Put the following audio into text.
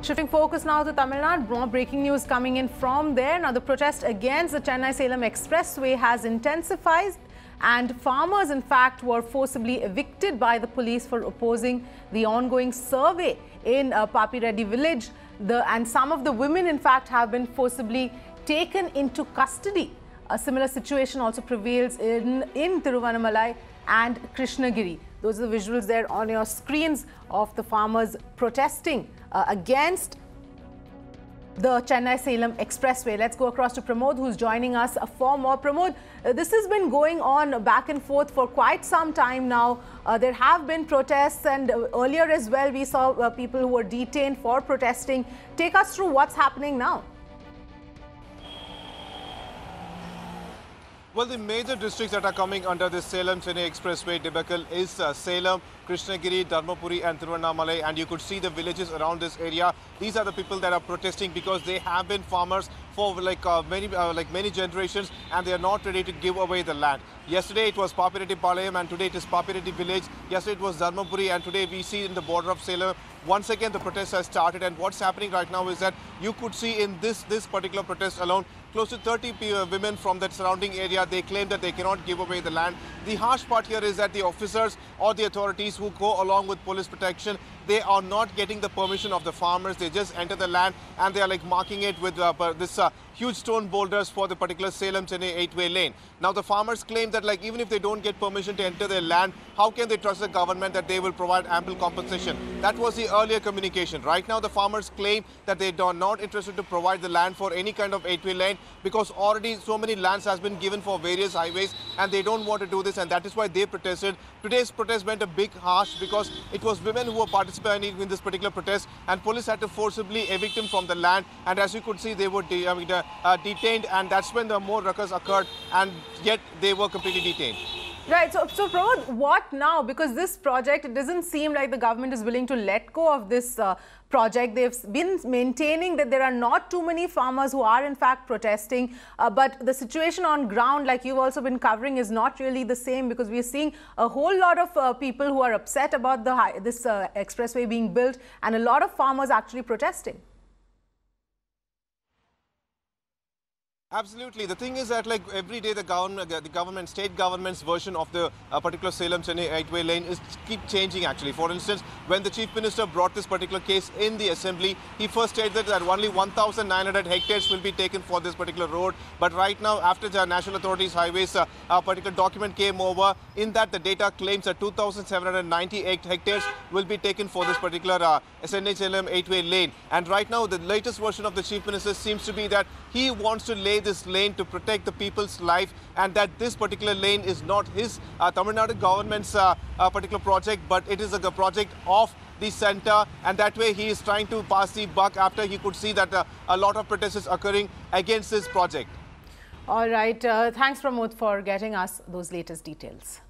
Shifting focus now to Tamil Nadu, more breaking news coming in from there. Now, the protest against the Chennai-Salem Expressway has intensified, and farmers, in fact, were forcibly evicted by the police for opposing the ongoing survey in Papireddy village. And some of the women, in fact, have been forcibly taken into custody. A similar situation also prevails in Tiruvannamalai and Krishnagiri. Those are the visuals there on your screens of the farmers protesting against the Chennai-Salem Expressway. Let's go across to Pramod, who's joining us for more. Pramod, this has been going on back and forth for quite some time now. There have been protests, and earlier as well we saw people who were detained for protesting. Take us through what's happening now. Well, the major districts that are coming under this Salem-Chennai Expressway debacle is Salem, Krishnagiri, Dharmapuri and Tiruvannamalai, and you could see the villages around this area. These are the people that are protesting because they have been farmers for many generations, and they are not ready to give away the land. Yesterday it was Papireddy Palayam, and today it is Papireddy village. Yesterday it was Dharmapuri, and today we see in the border of Salem. Once again the protest has started, and what's happening right now is that you could see in this particular protest alone, close to 30 women from that surrounding area, they claim that they cannot give away the land. The harsh part here is that the officers or the authorities who go along with police protection, they are not getting the permission of the farmers. They just enter the land and they are like marking it with this huge stone boulders for the particular Salem-Chennai 8-way lane. Now the farmers claim that even if they don't get permission to enter their land, how can they trust the government that they will provide ample compensation? That was the earlier communication. Right now the farmers claim that they are not interested to provide the land for any kind of 8-way lane because already so many lands has been given for various highways, and they don't want to do this, and that is why they protested. Today's protest went a big harsh because it was women who were participating in this particular protest, and police had to forcibly evict them from the land, and as you could see they were detained, and that's when the more ruckus occurred, and yet they were completely detained. Right. So Pramod, what now? Because this project, it doesn't seem like the government is willing to let go of this project. They've been maintaining that there are not too many farmers who are in fact protesting. But the situation on ground, like you've also been covering, is not really the same, because we're seeing a whole lot of people who are upset about this expressway being built, and a lot of farmers actually protesting. Absolutely. The thing is that every day the state government's version of the particular Salem-Chennai 8-way lane keep changing actually. For instance, when the Chief Minister brought this particular case in the Assembly, he first stated that only 1,900 hectares will be taken for this particular road. But right now, after the National Authorities Highways particular document came over, in that the data claims that 2,798 hectares will be taken for this particular Chennai-Salem 8-way lane. And right now, the latest version of the Chief Minister seems to be that he wants to lay this lane to protect the people's life, and that this particular lane is not his Tamil Nadu government's particular project, but it is a project of the center, and that way he is trying to pass the buck after he could see that a lot of protests is occurring against this project. All right. Thanks, Pramod, for getting us those latest details.